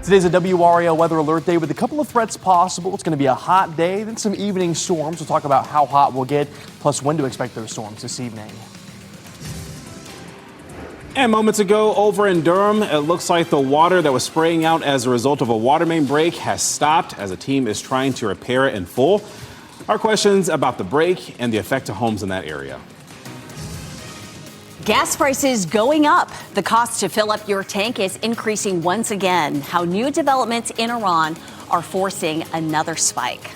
Today's a WRAL weather alert day with a couple of threats possible. It's going to be a hot day, then some evening storms. We'll talk about how hot we'll get, plus when to expect those storms this evening. And moments ago over in Durham, it looks like the water that was spraying out as a result of a water main break has stopped as a team is trying to repair it in full. Our questions about the break and the effect to homes in that area. Gas prices going up. The cost to fill up your tank is increasing once again. How new developments in Iran are forcing another spike.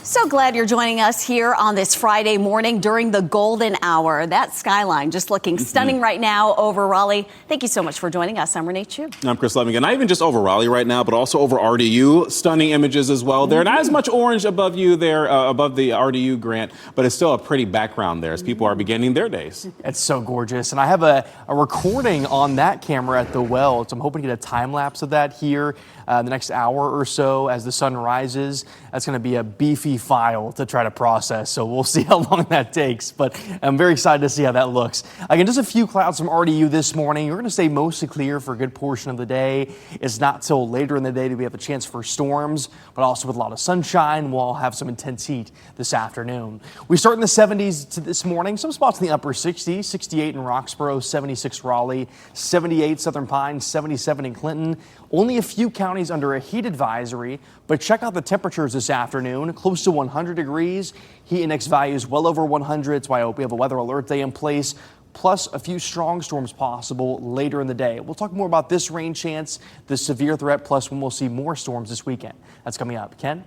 So glad you're joining us here on this Friday morning during the golden hour. That skyline just looking stunning right now over Raleigh. Thank you so much for joining us. I'm Renee Chu. I'm Chris Lemigan. Not even just over Raleigh right now, but also over RDU. Stunning images as well. There not as much orange above you there, above the RDU, Grant, but it's still a pretty background there as people are beginning their days. It's so gorgeous. And I have a recording on that camera at the well. So I'm hoping to get a time lapse of that here the next hour or so as the sun rises. That's going to be a beefy file to try to process, so we'll see how long that takes, but I'm very excited to see how that looks. Again, just a few clouds from RDU this morning. You're going to stay mostly clear for a good portion of the day. It's not till later in the day that we have a chance for storms, but also with a lot of sunshine. We'll have some intense heat this afternoon. We start in the 70s this morning, some spots in the upper 60s, 68 in Roxborough, 76 Raleigh, 78 Southern Pines, 77 in Clinton. Only a few counties under a heat advisory, but check out the temperatures this afternoon, close to 100 degrees. Heat index values well over 100. That's why I hope we have a weather alert day in place, plus a few strong storms possible later in the day. We'll talk more about this rain chance, the severe threat, plus when we'll see more storms this weekend. That's coming up. Ken?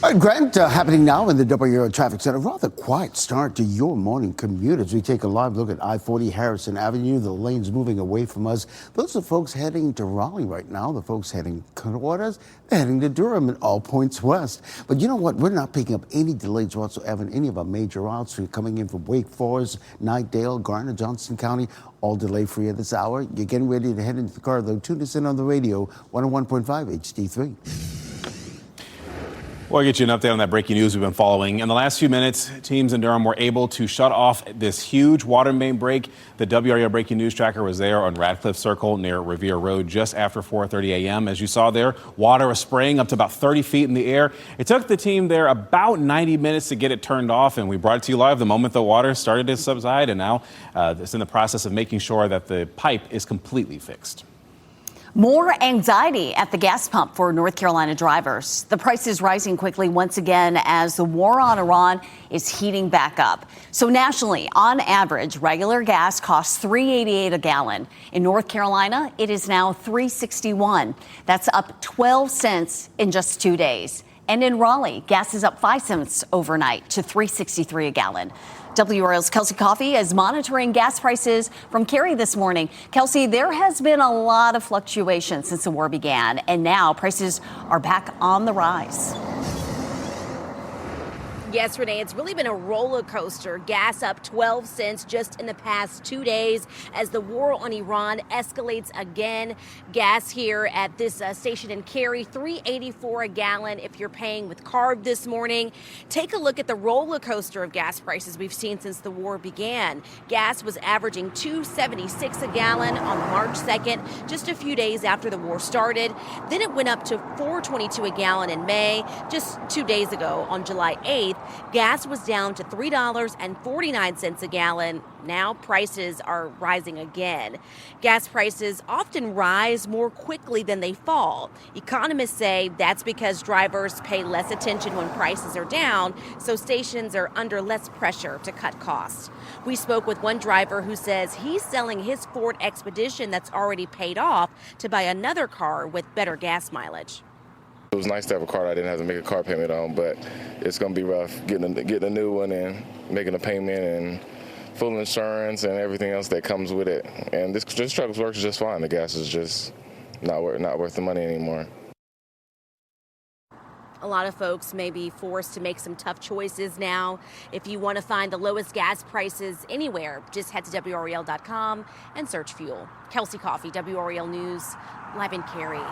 All right, Grant, happening now in the WRAL Traffic Center. Rather quiet start to your morning commute as we take a live look at I-40 Harrison Avenue. The lanes moving away from us. Those are folks heading to Raleigh right now. The folks heading toward us, they're heading to Durham and all points west. But you know what? We're not picking up any delays whatsoever in any of our major routes. We're coming in from Wake Forest, Knightdale, Garner, Johnson County, all delay free at this hour. You're getting ready to head into the car, though. Tune us in on the radio, 101.5 HD3. Well, I'll get you an update on that breaking news we've been following. In the last few minutes, teams in Durham were able to shut off this huge water main break. The WRAL breaking news tracker was there on Radcliffe Circle near Revere Road just after 4:30 a.m. As you saw there, water was spraying up to about 30 feet in the air. It took the team there about 90 minutes to get it turned off, and we brought it to you live the moment the water started to subside, and now it's in the process of making sure that the pipe is completely fixed. More anxiety at the gas pump for North Carolina drivers. The price is rising quickly once again as the war on Iran is heating back up. So nationally, on average, regular gas costs $3.88 a gallon. In North Carolina, it is now $3.61. That's up 12 cents in just 2 days. And in Raleigh, gas is up 5 cents overnight to $3.63 a gallon. WRAL's Kelsey Coffey is monitoring gas prices from Cary this morning. Kelsey, there has been a lot of fluctuation since the war began, and now prices are back on the rise. Yes, Renee, it's really been a roller coaster. Gas up 12 cents just in the past 2 days as the war on Iran escalates again. Gas here at this station in Cary, $3.84 a gallon if you're paying with CARB this morning. Take a look at the roller coaster of gas prices we've seen since the war began. Gas was averaging $2.76 a gallon on March 2nd, just a few days after the war started. Then it went up to $4.22 a gallon in May. Just 2 days ago, on July 8th, gas was down to $3.49 a gallon. Now prices are rising again. Gas prices often rise more quickly than they fall. Economists say that's because drivers pay less attention when prices are down, so stations are under less pressure to cut costs. We spoke with one driver who says he's selling his Ford Expedition that's already paid off to buy another car with better gas mileage. It was nice to have a car I didn't have to make a car payment on, but it's going to be rough getting a new one and making a payment and full insurance and everything else that comes with it. And this truck works just fine. The gas is just not worth the money anymore. A lot of folks may be forced to make some tough choices now. If you want to find the lowest gas prices anywhere, just head to WRAL.com and search fuel. Kelsey Coffey, WRAL News, live in Cary.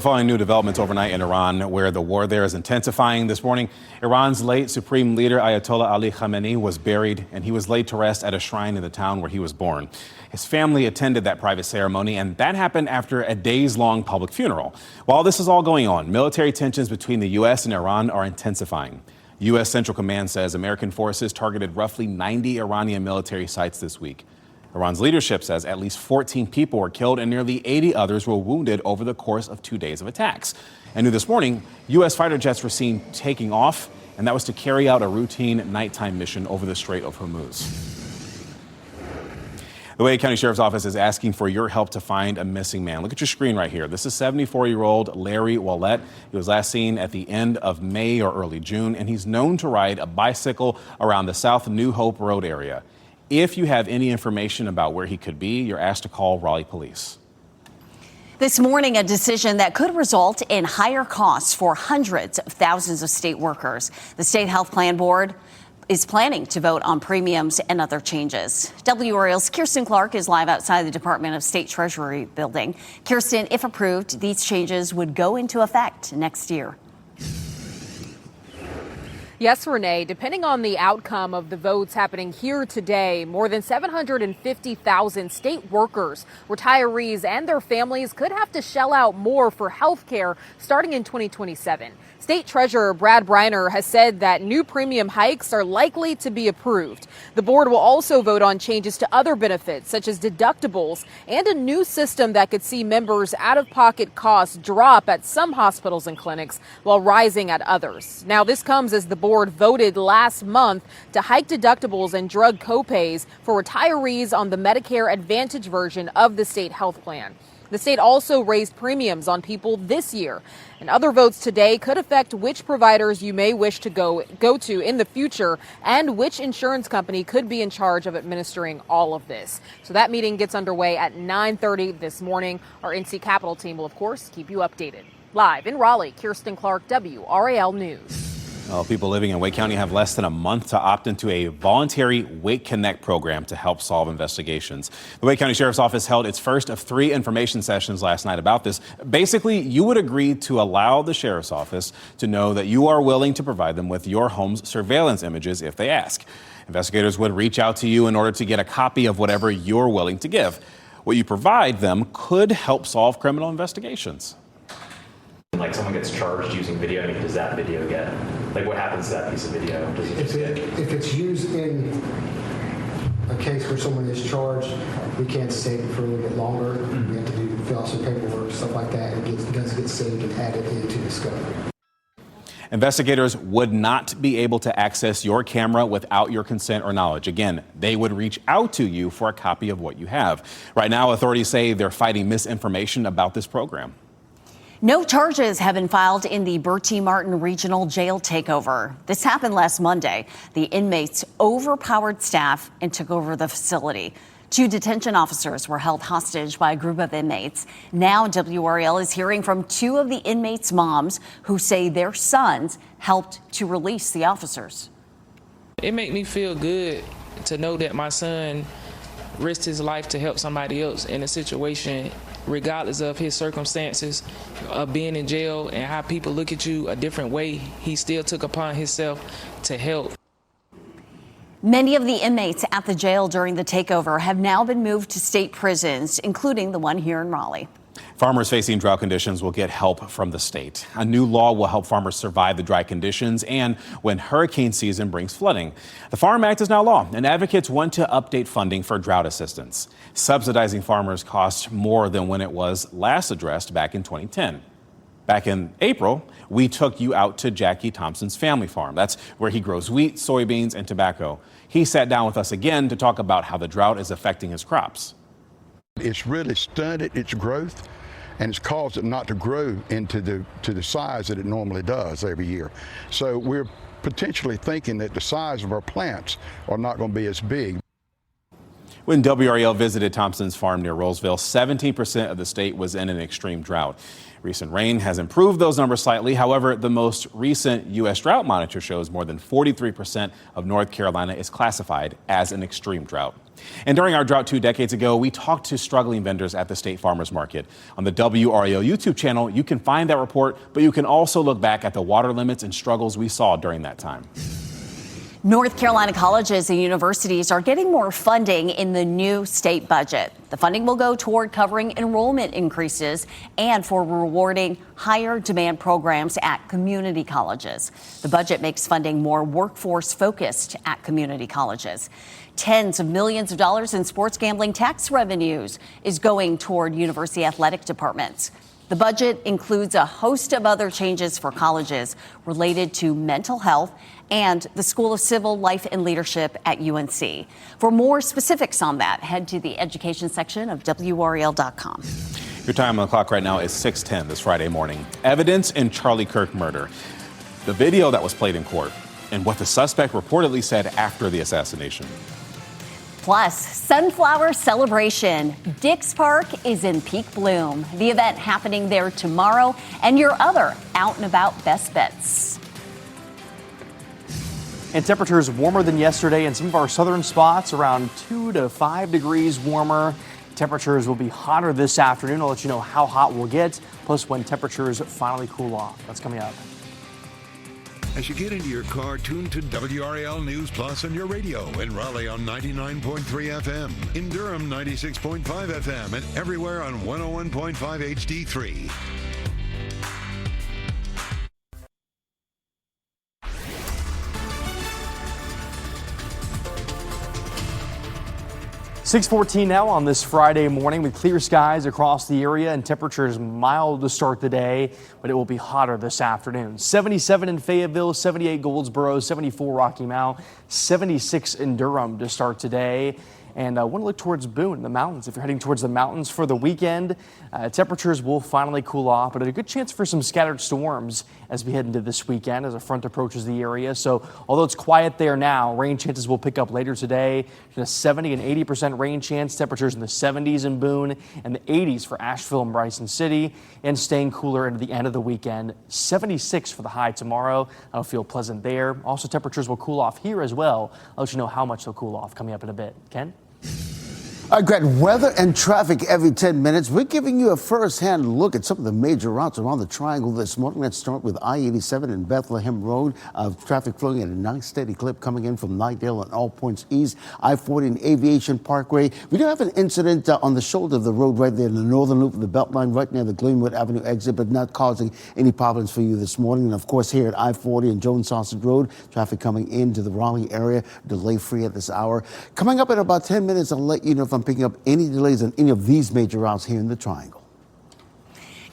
We're following new developments overnight in Iran, where the war there is intensifying. This morning, Iran's late supreme leader, Ayatollah Ali Khamenei, was buried, and he was laid to rest at a shrine in the town where he was born. His family attended that private ceremony, and that happened after a days-long public funeral. While this is all going on, military tensions between the U.S. and Iran are intensifying. U.S. Central Command says American forces targeted roughly 90 Iranian military sites this week. Iran's leadership says at least 14 people were killed and nearly 80 others were wounded over the course of 2 days of attacks. And new this morning, U.S. fighter jets were seen taking off, and that was to carry out a routine nighttime mission over the Strait of Hormuz. The Wake County Sheriff's Office is asking for your help to find a missing man. Look at your screen right here. This is 74-year-old Larry Wallette. He was last seen at the end of May or early June, and he's known to ride a bicycle around the South New Hope Road area. If you have any information about where he could be, you're asked to call Raleigh Police. This morning, a decision that could result in higher costs for hundreds of thousands of state workers. The State Health Plan Board is planning to vote on premiums and other changes. WRAL's Kirsten Clark is live outside the Department of State Treasury building. Kirsten, if approved, these changes would go into effect next year. Yes, Renee, depending on the outcome of the votes happening here today, more than 750,000 state workers, retirees, and their families could have to shell out more for health care starting in 2027. State Treasurer Brad Briner has said that new premium hikes are likely to be approved. The board will also vote on changes to other benefits, such as deductibles, and a new system that could see members' out-of-pocket costs drop at some hospitals and clinics while rising at others. Now, this comes as the board voted last month to hike deductibles and drug copays for retirees on the Medicare Advantage version of the state health plan. The state also raised premiums on people this year. And other votes today could affect which providers you may wish to go to in the future and which insurance company could be in charge of administering all of this. So that meeting gets underway at 9:30 this morning. Our NC Capitol team will, of course, keep you updated. Live in Raleigh, Kirsten Clark, WRAL News. Well, people living in Wake County have less than a month to opt into a voluntary Wake Connect program to help solve investigations. The Wake County Sheriff's Office held its first of 3 information sessions last night about this. Basically, you would agree to allow the Sheriff's Office to know that you are willing to provide them with your home's surveillance images if they ask. Investigators would reach out to you in order to get a copy of whatever you're willing to give. What you provide them could help solve criminal investigations. Like someone gets charged using video, I mean, does that video get, like what happens to that piece of video? If it's used in a case where someone is charged, we can't save it for a little bit longer. We have to fill out some paperwork, stuff like that. It does get saved and added into discovery. Investigators would not be able to access your camera without your consent or knowledge. Again, they would reach out to you for a copy of what you have. Right now, authorities say they're fighting misinformation about this program. No charges have been filed in the Bertie Martin Regional Jail takeover. This happened last Monday. The inmates overpowered staff and took over the facility. 2 detention officers were held hostage by a group of inmates. Now WRAL is hearing from 2 of the inmates' moms who say their sons helped to release the officers. It made me feel good to know that my son risked his life to help somebody else in a situation, regardless of his circumstances of being in jail and how people look at you a different way. He still took upon himself to help. Many of the inmates at the jail during the takeover have now been moved to state prisons, including the one here in Raleigh. Farmers facing drought conditions will get help from the state. A new law will help farmers survive the dry conditions and when hurricane season brings flooding. The Farm Act is now law, and advocates want to update funding for drought assistance. Subsidizing farmers costs more than when it was last addressed back in 2010. Back in April, we took you out to Jackie Thompson's family farm. That's where he grows wheat, soybeans, and tobacco. He sat down with us again to talk about how the drought is affecting his crops. It's really stunted its growth, and it's caused it not to grow into the size that it normally does every year. So we're potentially thinking that the size of our plants are not going to be as big. When WRAL visited Thompson's farm near Rollsville, 17% of the state was in an extreme drought. Recent rain has improved those numbers slightly. However, the most recent U.S. drought monitor shows more than 43% of North Carolina is classified as an extreme drought. And during our drought 2 decades ago, we talked to struggling vendors at the State Farmers Market. On the WRAL YouTube channel, you can find that report, but you can also look back at the water limits and struggles we saw during that time. North Carolina colleges and universities are getting more funding in the new state budget. The funding will go toward covering enrollment increases and for rewarding higher demand programs at community colleges. The budget makes funding more workforce focused at community colleges. Tens of millions of dollars in sports gambling tax revenues is going toward university athletic departments. The budget includes a host of other changes for colleges related to mental health and the School of Civil Life and Leadership at UNC. For more specifics on that, head to the education section of WRAL.com. Your time on the clock right now is 6:10 this Friday morning. Evidence in Charlie Kirk murder. The video that was played in court and what the suspect reportedly said after the assassination. Plus, Sunflower Celebration. Dix Park is in peak bloom. The event happening there tomorrow, and your other out and about best bets. And temperatures warmer than yesterday in some of our southern spots, around 2 to 5 degrees warmer. Temperatures will be hotter this afternoon. I'll let you know how hot we'll get, plus when temperatures finally cool off. That's coming up. As you get into your car, tune to WRAL News Plus on your radio. In Raleigh on 99.3 FM. In Durham, 96.5 FM. And everywhere on 101.5 HD3. .14 now on this Friday morning with clear skies across the area and temperatures mild to start the day, but it will be hotter this afternoon. 77 in Fayetteville, 78 Goldsboro, 74 Rocky Mount, 76 in Durham to start today. And I want to look towards Boone, the mountains. If you're heading towards the mountains for the weekend, temperatures will finally cool off, but a good chance for some scattered storms as we head into this weekend as a front approaches the area. So although it's quiet there now, rain chances will pick up later today. A 70 and 80% rain chance, temperatures in the 70s in Boone and the 80s for Asheville and Bryson City, and staying cooler into the end of the weekend. 76 for the high tomorrow. That'll feel pleasant there. Also, temperatures will cool off here as well. I'll let you know how much they'll cool off coming up in a bit. Ken? All right, Grant, weather and traffic every 10 minutes. We're giving you a first-hand look at some of the major routes around the triangle this morning. Let's start with I-87 and Bethlehem Road. Traffic flowing at a nice steady clip coming in from Nightdale and all points east. I-40 and Aviation Parkway. We do have an incident on the shoulder of the road right there in the northern loop of the Beltline right near the Glenwood Avenue exit, but not causing any problems for you this morning. And, of course, here at I-40 and Jones Sausage Road, traffic coming into the Raleigh area, delay-free at this hour. Coming up in about 10 minutes, I'll let you know if I'm picking up any delays on any of these major routes here in the Triangle.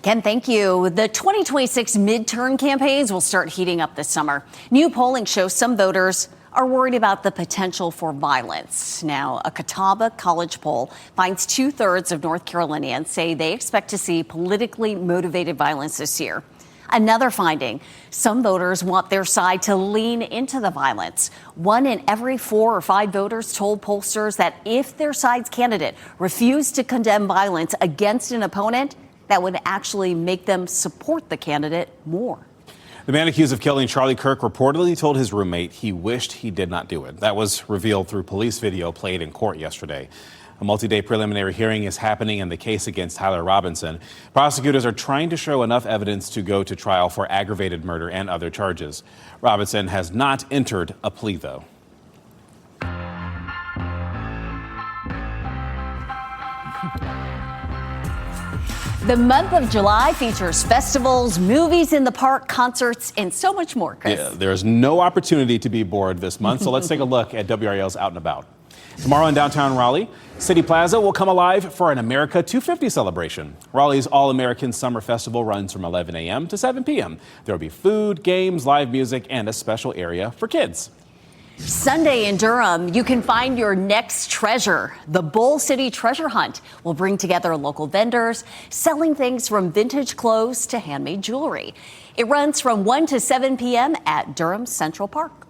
Ken, thank you. The 2026 midterm campaigns will start heating up this summer. New polling shows some voters are worried about the potential for violence. Now, a Catawba College poll finds 2/3 of North Carolinians say they expect to see politically motivated violence this year. Another finding, some voters want their side to lean into the violence. 1 in every 4 or 5 voters told pollsters that if their side's candidate refused to condemn violence against an opponent, that would actually make them support the candidate more. The man accused of killing Charlie Kirk reportedly told his roommate he wished he did not do it. That was revealed through police video played in court yesterday. A multi-day preliminary hearing is happening in the case against Tyler Robinson. Prosecutors are trying to show enough evidence to go to trial for aggravated murder and other charges. Robinson has not entered a plea, though. The month of July features festivals, movies in the park, concerts, and so much more, Chris. Yeah, there's no opportunity to be bored this month, so let's take a look at WRAL's Out and About. Tomorrow in downtown Raleigh, City Plaza will come alive for an America 250 celebration. Raleigh's All-American Summer Festival runs from 11 a.m. to 7 p.m. There will be food, games, live music, and a special area for kids. Sunday in Durham, you can find your next treasure. The Bull City Treasure Hunt will bring together local vendors selling things from vintage clothes to handmade jewelry. It runs from 1 to 7 p.m. at Durham Central Park.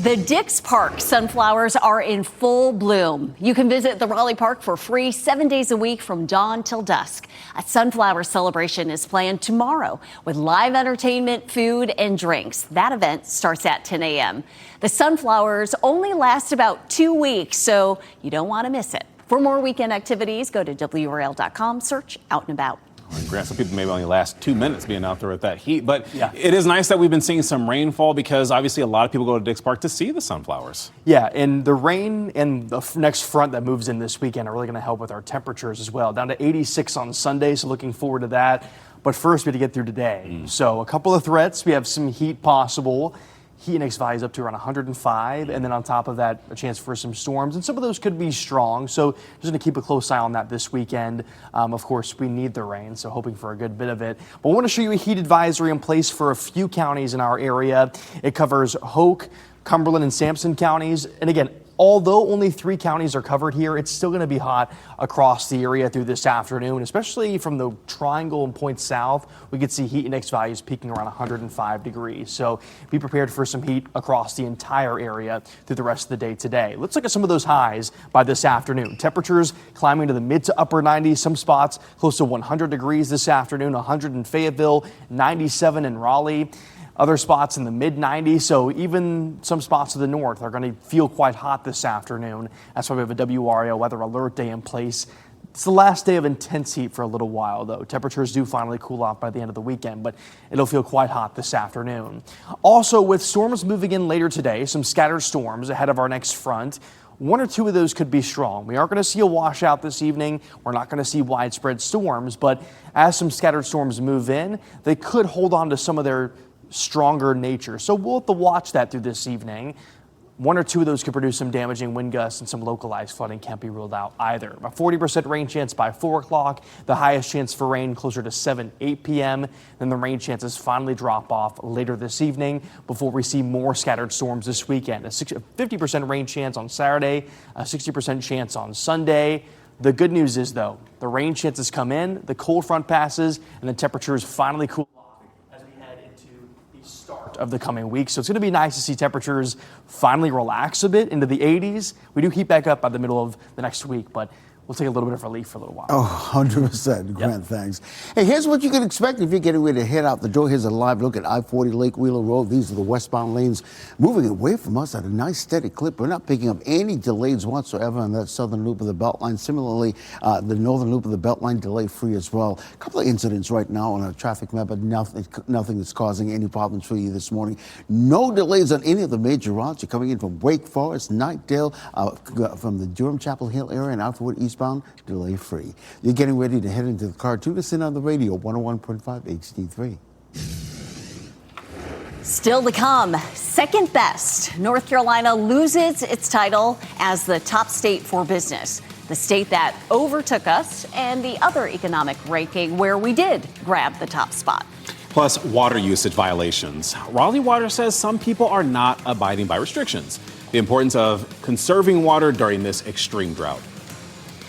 The Dix Park sunflowers are in full bloom. You can visit the Raleigh Park for free 7 days a week from dawn till dusk. A sunflower celebration is planned tomorrow with live entertainment, food, and drinks. That event starts at 10 a.m. The sunflowers only last about 2 weeks, so you don't want to miss it. For more weekend activities, go to WRAL.com, search Out and About. And Grant, some people maybe only last 2 minutes being out there with that heat, but yeah, it is nice that we've been seeing some rainfall because obviously a lot of people go to Dix Park to see the sunflowers. Yeah, and the rain and the next front that moves in this weekend are really going to help with our temperatures as well. Down to 86 on Sunday, so looking forward to that. But first, we have to get through today. So a couple of threats. We have some heat possible. Heat index values up to around 105, and then on top of that, a chance for some storms, and some of those could be strong. So just going to keep a close eye on that this weekend. Of course, we need the rain, so hoping for a good bit of it. But I want to show you a heat advisory in place for a few counties in our area. It covers Hoke, Cumberland, and Sampson counties. And again, although only 3 counties are covered here, it's still going to be hot across the area through this afternoon, especially from the Triangle and Point South. We could see heat index values peaking around 105 degrees. So be prepared for some heat across the entire area through the rest of the day today. Let's look at some of those highs by this afternoon. Temperatures climbing to the mid to upper 90s, some spots close to 100 degrees this afternoon, 100 in Fayetteville, 97 in Raleigh. Other spots in the mid 90s, so even some spots to the north are going to feel quite hot this afternoon. That's why we have a WRAL weather alert day in place. It's the last day of intense heat for a little while, though. Temperatures do finally cool off by the end of the weekend, but it'll feel quite hot this afternoon. Also, with storms moving in later today, some scattered storms ahead of our next front. 1 or 2 of those could be strong. We aren't going to see a washout this evening. We're not going to see widespread storms, but as some scattered storms move in, they could hold on to some of their stronger nature. So we'll have to watch that through this evening. 1 or 2 of those could produce some damaging wind gusts, and some localized flooding can't be ruled out either. A 40% rain chance by 4 o'clock. The highest chance for rain closer to 8 p.m. Then the rain chances finally drop off later this evening before we see more scattered storms this weekend. A 50% rain chance on Saturday, a 60% chance on Sunday. The good news is, though, the rain chances come in, the cold front passes, and the temperatures finally cool of the coming week. So it's going to be nice to see temperatures finally relax a bit into the 80s. We do heat back up by the middle of the next week, but we'll take a little bit of relief for a little while. Oh, 100%. Grant, thanks. Hey, here's what you can expect if you're getting ready to head out the door. Here's a live look at I-40 Lake Wheeler Road. These are the westbound lanes moving away from us at a nice steady clip. We're not picking up any delays whatsoever on that southern loop of the Beltline. Similarly, the northern loop of the Beltline delay-free as well. A couple of incidents right now on our traffic map, but nothing that's causing any problems for you this morning. No delays on any of the major routes. You're coming in from Wake Forest, Knightdale, from the Durham Chapel Hill area and outward eastbound, delay free. You're getting ready to head into the car to listen on the radio, 101.5 HD3. Still to come, second best. North Carolina loses its title as the top state for business. The state that overtook us, and the other economic ranking where we did grab the top spot. Plus, water usage violations. Raleigh Water says some people are not abiding by restrictions. The importance of conserving water during this extreme drought.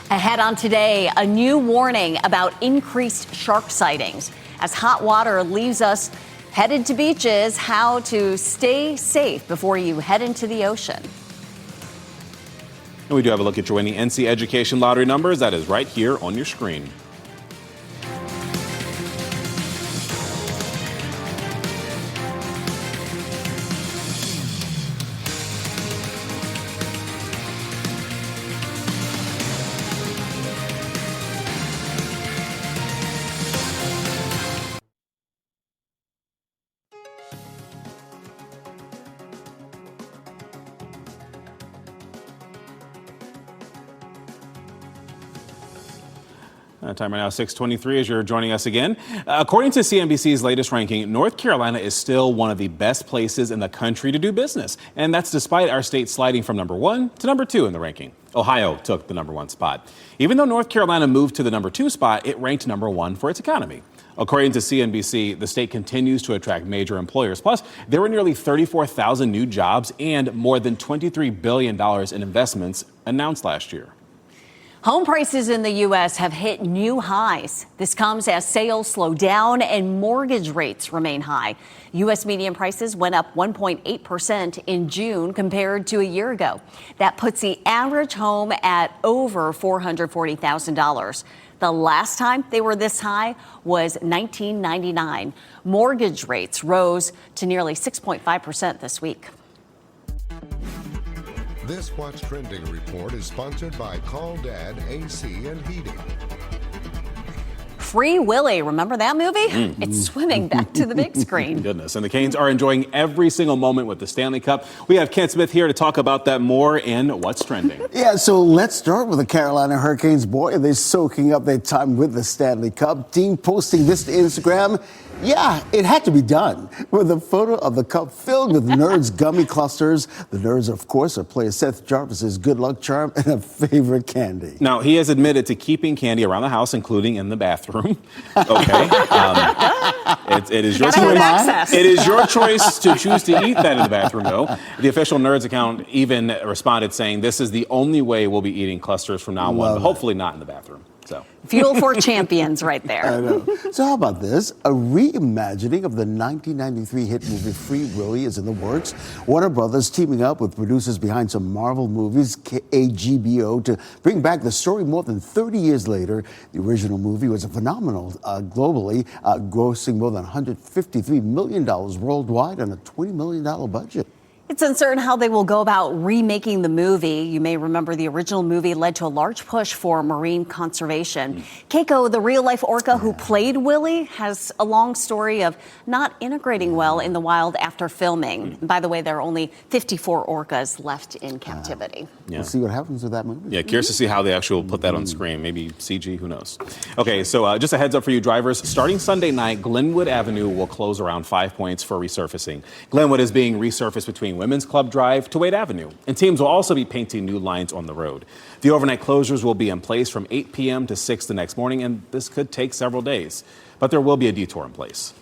Ahead on today, a new warning about increased shark sightings. As hot water leaves us headed to beaches, how to stay safe before you head into the ocean. And we do have a look at your winning NC Education Lottery numbers. That is right here on your screen. Time right now, 6:23 as you're joining us again. According to CNBC's latest ranking, North Carolina is still one of the best places in the country to do business. And that's despite our state sliding from number 1 to number 2 in the ranking. Ohio took the number 1 spot. Even though North Carolina moved to the number 2 spot, it ranked number 1 for its economy. According to CNBC, the state continues to attract major employers. Plus, there were nearly 34,000 new jobs and more than $23 billion in investments announced last year. Home prices in the U.S. have hit new highs. This comes as sales slow down and mortgage rates remain high. U.S. median prices went up 1.8% in June compared to a year ago. That puts the average home at over $440,000. The last time they were this high was 1999. Mortgage rates rose to nearly 6.5% this week. This What's Trending report is sponsored by Call Dad AC and Heating. Free Willy, remember that movie? It's swimming back to the big screen. Goodness. And the Canes are enjoying every single moment with the Stanley Cup. We have Ken Smith here to talk about that more in What's Trending. Yeah, so let's start with the Carolina Hurricanes. Boy, they're soaking up their time with the Stanley Cup. Team posting this to Instagram. Yeah, it had to be done with a photo of the cup filled with Nerds gummy clusters. The Nerds, of course, are player Seth Jarvis's good luck charm and a favorite candy. Now, he has admitted to keeping candy around the house, including in the bathroom. Okay. It is your choice. It is your choice to choose to eat that in the bathroom, though. The official Nerds account even responded saying, "This is the only way we'll be eating clusters from now on, but hopefully not in the bathroom." So. Fuel for champions right there. I know. So how about this? A reimagining of the 1993 hit movie Free Willy is in the works. Warner Brothers teaming up with producers behind some Marvel movies, HBO, to bring back the story more than 30 years later. The original movie was a phenomenal globally, grossing more than $153 million worldwide on a $20 million budget. It's uncertain how they will go about remaking the movie. You may remember the original movie led to a large push for marine conservation. Keiko, the real-life orca who played Willy, has a long story of not integrating well in the wild after filming. By the way, there are only 54 orcas left in captivity. We'll see what happens with that movie. Yeah, curious to see how they actually will put that on screen. Maybe CG, who knows? Okay, so just a heads up for you drivers. Starting Sunday night, Glenwood Avenue will close around 5 points for resurfacing. Glenwood is being resurfaced between Women's Club Drive to Wade Avenue, and teams will also be painting new lines on the road. The overnight closures will be in place from 8 p.m. to 6 the next morning, and this could take several days, but there will be a detour in place.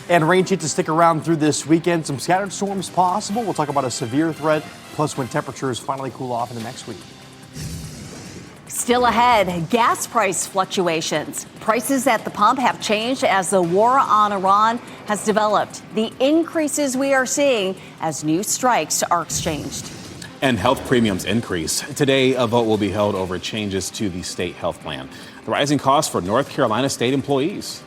And rain sheets to stick around through this weekend. Some scattered storms possible. We'll talk about a severe threat, plus when temperatures finally cool off in the next week. Still ahead, gas price fluctuations. Prices at the pump have changed as the war on Iran has developed. The increases we are seeing as new strikes are exchanged. And health premiums increase. Today, a vote will be held over changes to the state health plan. The rising costs for North Carolina state employees.